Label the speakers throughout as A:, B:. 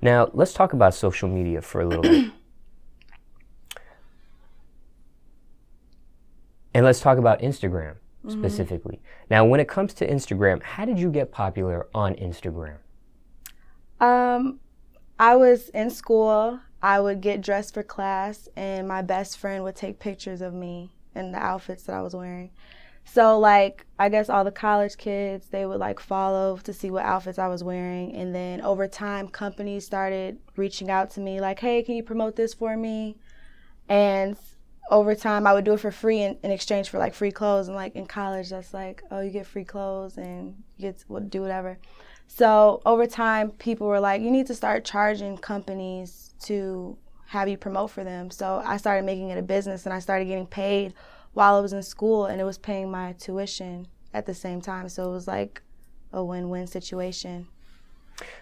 A: Now, let's talk about social media for a little bit. And let's talk about Instagram specifically. Now, when it comes to Instagram, how did you get popular on Instagram?
B: I was in school. I would get dressed for class, and my best friend would take pictures of me and the outfits that I was wearing. So, like, I guess all the college kids, they would, like, follow to see what outfits I was wearing. And then over time, companies started reaching out to me, like, hey, can you promote this for me? And over time, I would do it for free in exchange for, like, free clothes. And, like, in college, that's like, oh, you get free clothes and you get to do whatever. So over time, people were like, you need to start charging companies to have you promote for them. So I started making it a business, and I started getting paid while I was in school, and it was paying my tuition at the same time. So it was like a win-win situation.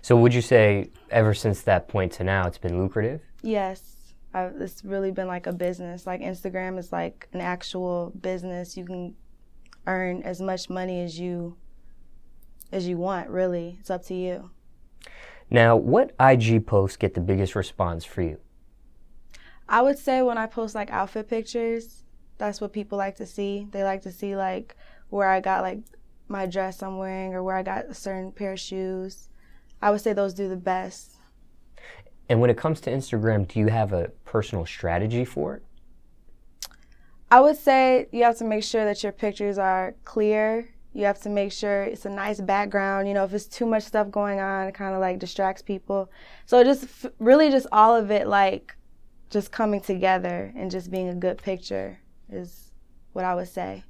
A: So would you say ever since that point to now, it's been lucrative?
B: Yes. It's really been like a business. Like Instagram is like an actual business. You can earn as much money as you want, really. It's up to you.
A: Now, what IG posts get the biggest response for you?
B: I would say when I post like outfit pictures, that's what people like to see. They like to see like where I got like my dress I'm wearing or where I got a certain pair of shoes. I would say those do the best.
A: And when it comes to Instagram, do you have a personal strategy for it?
B: I would say you have to make sure that your pictures are clear. You have to make sure it's a nice background. You know, if it's too much stuff going on, it kind of like distracts people. So just really just all of it like just coming together and just being a good picture is what I would say.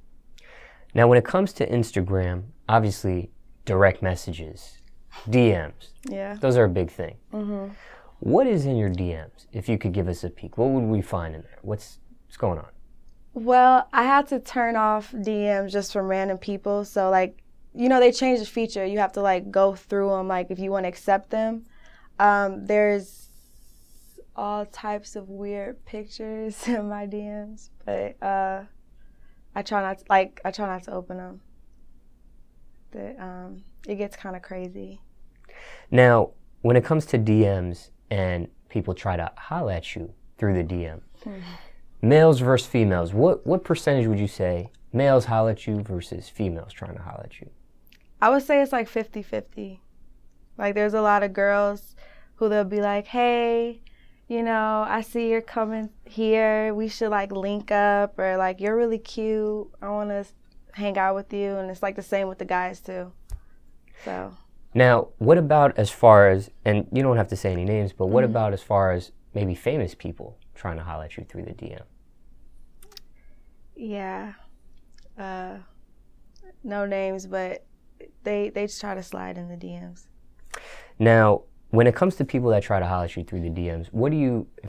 A: Now, when it comes to Instagram, obviously direct messages, DMs, those are a big thing.
B: Mm-hmm.
A: What is in your DMs? If you could give us a peek, what would we find in there? What's going on?
B: Well, I had to turn off DMs just from random people. So, like, you know, they changed the feature. You have to, like, go through them, like, if you want to accept them. There's all types of weird pictures in my DMs, but I try not to open them. It gets kind of crazy.
A: Now, when it comes to DMs and people try to holler at you through the DM, males versus females, what percentage would you say males holler at you versus females trying to holler at you?
B: I would say it's like 50-50. Like, there's a lot of girls who they'll be like, hey, you know, I see you're coming here. We should, like, link up, or, like, you're really cute. I want to hang out with you. And it's, like, the same with the guys, too. So.
A: Now, what about as far as, and you don't have to say any names, but what about as far as maybe famous people trying to holler at you through the DM?
B: Yeah. No names, but they just try to slide in the DMs.
A: Now, when it comes to people that try to holler at you through the DMs,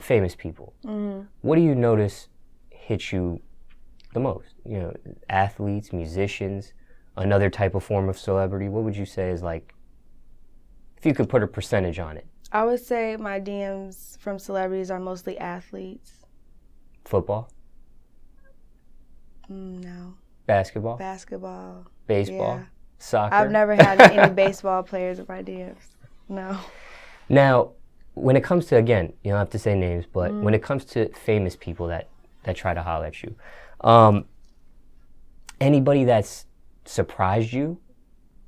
A: famous people, what do you notice hits you the most? You know, athletes, musicians, another type of form of celebrity. What would you say is like, if you could put a percentage on it?
B: I would say my DMs from celebrities are mostly athletes.
A: Football?
B: No.
A: Basketball?
B: Basketball.
A: Baseball?
B: Yeah.
A: Soccer?
B: I've never had any baseball players in my DMs. No.
A: Now, when it comes to, again, you don't have to say names, but when it comes to famous people that try to holler at you, anybody that's surprised you,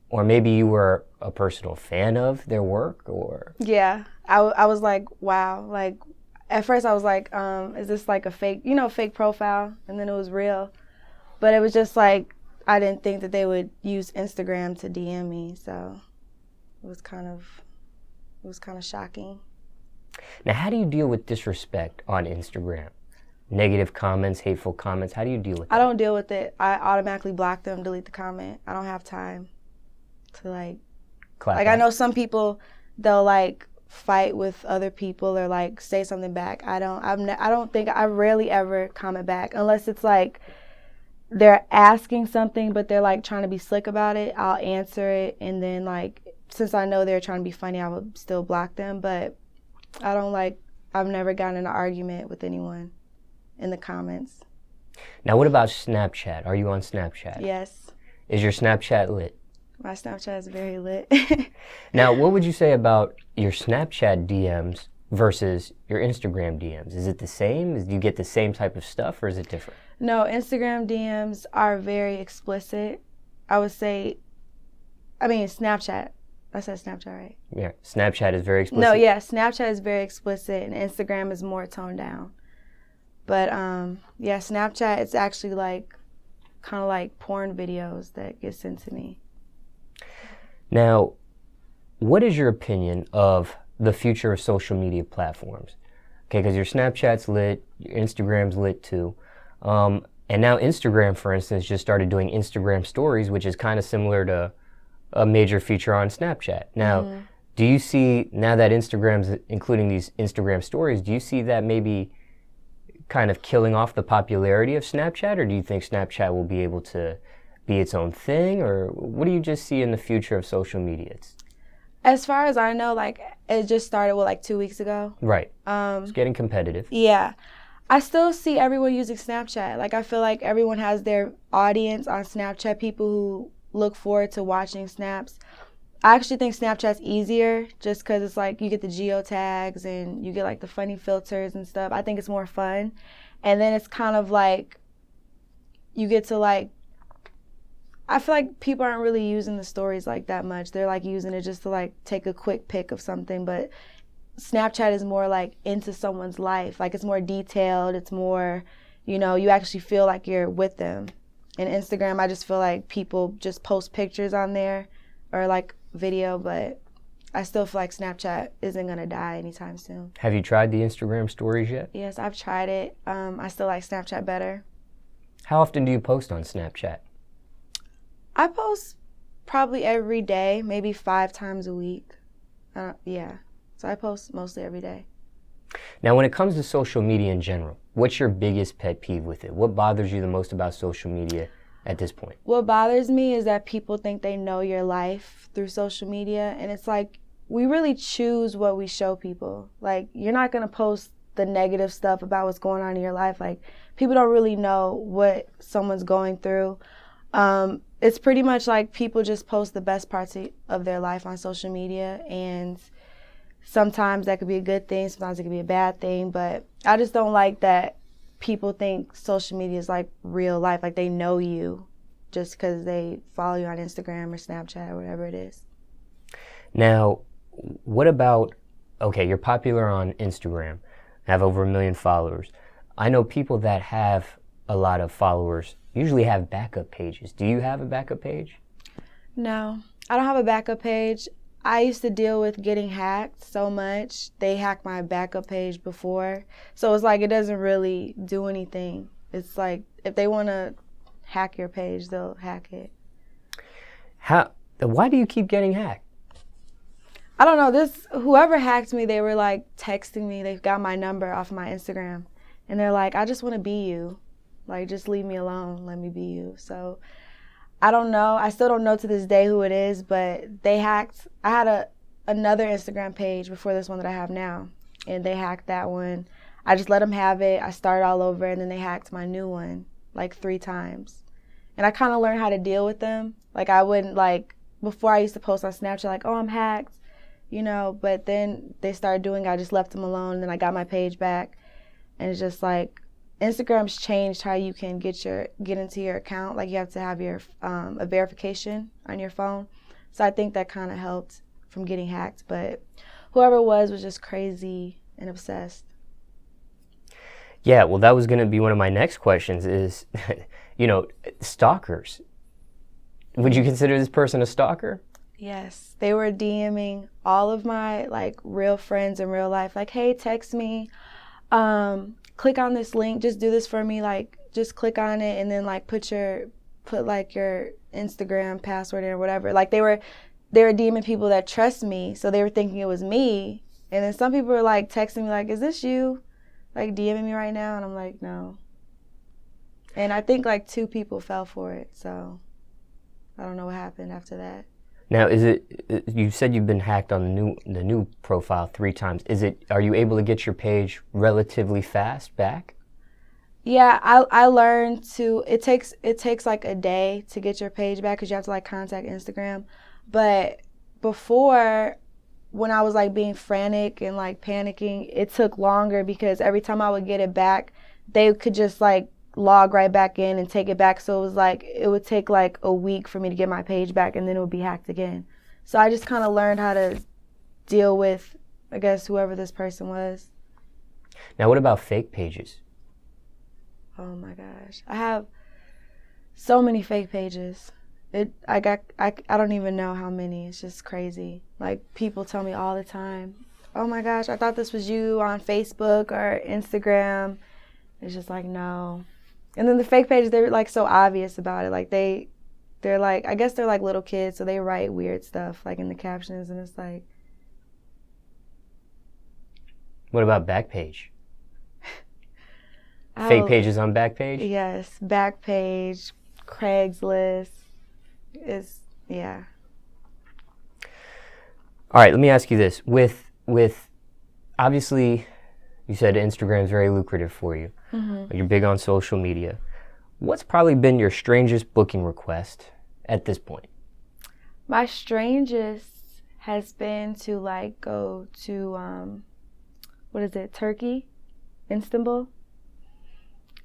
A: or maybe you were a personal fan of their work, or?
B: Yeah, I was like, wow. Like, at first I was like, is this like a fake profile? And then it was real. But it was just like, I didn't think that they would use Instagram to DM me, so it was kind of shocking.
A: Now, how do you deal with disrespect on Instagram? Negative comments, hateful comments, how do you deal with that?
B: I don't deal with it. I automatically block them, delete the comment. I don't have time to like
A: clap
B: like
A: back.
B: I know some people, they'll like fight with other people or like say something back. I rarely ever comment back unless it's like they're asking something but they're like trying to be slick about it. I'll answer it, and then like since I know they're trying to be funny, I would still block them. But I've never gotten in an argument with anyone in the comments.
A: Now, what about Snapchat? Are you on Snapchat?
B: Yes.
A: Is your Snapchat lit?
B: My Snapchat is very lit.
A: Now, what would you say about your Snapchat DMs versus your Instagram DMs? Is it the same? Do you get the same type of stuff, or is it different?
B: No, Instagram DMs are very explicit. I would say, Snapchat. I said Snapchat, right?
A: Yeah, Snapchat is very explicit.
B: No, yeah, Snapchat is very explicit, and Instagram is more toned down. But yeah, Snapchat, it's actually like kind of like porn videos that get sent to me.
A: Now, what is your opinion of the future of social media platforms? Okay, because your Snapchat's lit, your Instagram's lit too. And now Instagram, for instance, just started doing Instagram stories, which is kind of similar to a major feature on Snapchat. Now, do you see, now that Instagram's including these Instagram stories, do you see that maybe kind of killing off the popularity of Snapchat, or do you think Snapchat will be able to be its own thing, or what do you just see in the future of social media?
B: As far as I know, like, it just started, 2 weeks ago?
A: Right. It's getting competitive.
B: Yeah. I still see everyone using Snapchat. Like, I feel like everyone has their audience on Snapchat, people who look forward to watching snaps. I actually think Snapchat's easier just because it's like you get the geotags and you get like the funny filters and stuff. I think it's more fun. And then it's kind of like you get to like, I feel like people aren't really using the stories like that much. They're like using it just to like take a quick pic of something. But Snapchat is more like into someone's life. Like it's more detailed. It's more, you actually feel like you're with them. And Instagram, I just feel like people just post pictures on there or like video, but I still feel like Snapchat isn't going to die anytime soon.
A: Have you tried the Instagram stories yet?
B: Yes, I've tried it. I still like Snapchat better.
A: How often do you post on Snapchat?
B: I post probably every day, maybe 5 times a week. Yeah, so I post mostly every day.
A: Now, when it comes to social media in general, what's your biggest pet peeve with it? What bothers you the most about social media at this point?
B: What bothers me is that people think they know your life through social media, and it's like we really choose what we show people. Like, you're not going to post the negative stuff about what's going on in your life. Like, people don't really know what someone's going through. It's pretty much like people just post the best parts of their life on social media, and sometimes that could be a good thing, sometimes it could be a bad thing, but I just don't like that people think social media is like real life, like they know you just because they follow you on Instagram or Snapchat or whatever it is.
A: Now, what about, okay, you're popular on Instagram, have over 1 million followers. I know people that have a lot of followers usually have backup pages. Do you have a backup page?
B: No, I don't have a backup page. I used to deal with getting hacked so much. They hacked my backup page before. So it's like it doesn't really do anything. It's like if they want to hack your page, they'll hack it.
A: Why do you keep getting hacked?
B: I don't know. Whoever hacked me, they were like texting me. They got my number off my Instagram. And they're like, I just want to be you. Like, just leave me alone. Let me be you. So I don't know. I still don't know to this day who it is, but they hacked. I had another Instagram page before this one that I have now, and they hacked that one. I just let them have it. I started all over, and then they hacked my new one like 3 times. And I kind of learned how to deal with them. Like, I wouldn't, like, before I used to post on Snapchat, like, oh, I'm hacked, but then they started doing it. I just left them alone, and then I got my page back, and it's just like, Instagram's changed how you can get into your account. Like, you have to have your a verification on your phone. So I think that kind of helped from getting hacked. But whoever it was just crazy and obsessed.
A: Yeah, well, that was going to be one of my next questions is, stalkers. Would you consider this person a stalker?
B: Yes. They were DMing all of my, like, real friends in real life. Like, hey, text me. Click on this link, just do this for me, like, just click on it and then, like, put like your Instagram password in or whatever. Like, they were DMing people that trust me, so they were thinking it was me. And then some people were, like, texting me, like, is this you? Like, DMing me right now? And I'm like, no. And I think, like, 2 people fell for it, so I don't know what happened after that.
A: Now, you said you've been hacked on the new profile 3 times. Are you able to get your page relatively fast back?
B: Yeah, I learned to. It takes like a day to get your page back because you have to like contact Instagram. But before, when I was like being frantic and like panicking, it took longer because every time I would get it back, they could just like log right back in and take it back. So it was like it would take like a week for me to get my page back, and then it would be hacked again. So I just kind of learned how to deal with, I guess, whoever this person was.
A: Now, what about fake pages?
B: Oh my gosh, I have so many fake pages. I don't even know how many. It's just crazy. Like people tell me all the time, "Oh my gosh, I thought this was you on Facebook or Instagram." It's just like no. And then the fake pages, they're like so obvious about it. Like they're like, I guess they're like little kids, so they write weird stuff like in the captions, and it's like.
A: What about Backpage? Fake pages on Backpage?
B: Yes, Backpage, Craigslist. Yeah.
A: All right, let me ask you this. With obviously, you said Instagram is very lucrative for you. Mm-hmm. You're big on social media. What's probably been your strangest booking request at this point?
B: My strangest has been to like go to Turkey, Istanbul.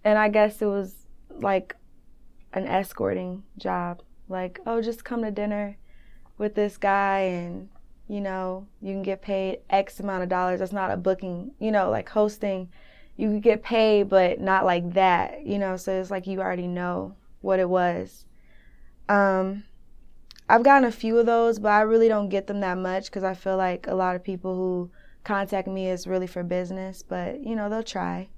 B: And I guess it was like an escorting job. Like, oh, just come to dinner with this guy and, you know, you can get paid X amount of dollars. That's not a booking, you know, like hosting. You could get paid, but not like that, you know. So it's like you already know what it was. I've gotten a few of those, but I really don't get them that much because I feel like a lot of people who contact me is really for business. But, you know, they'll try.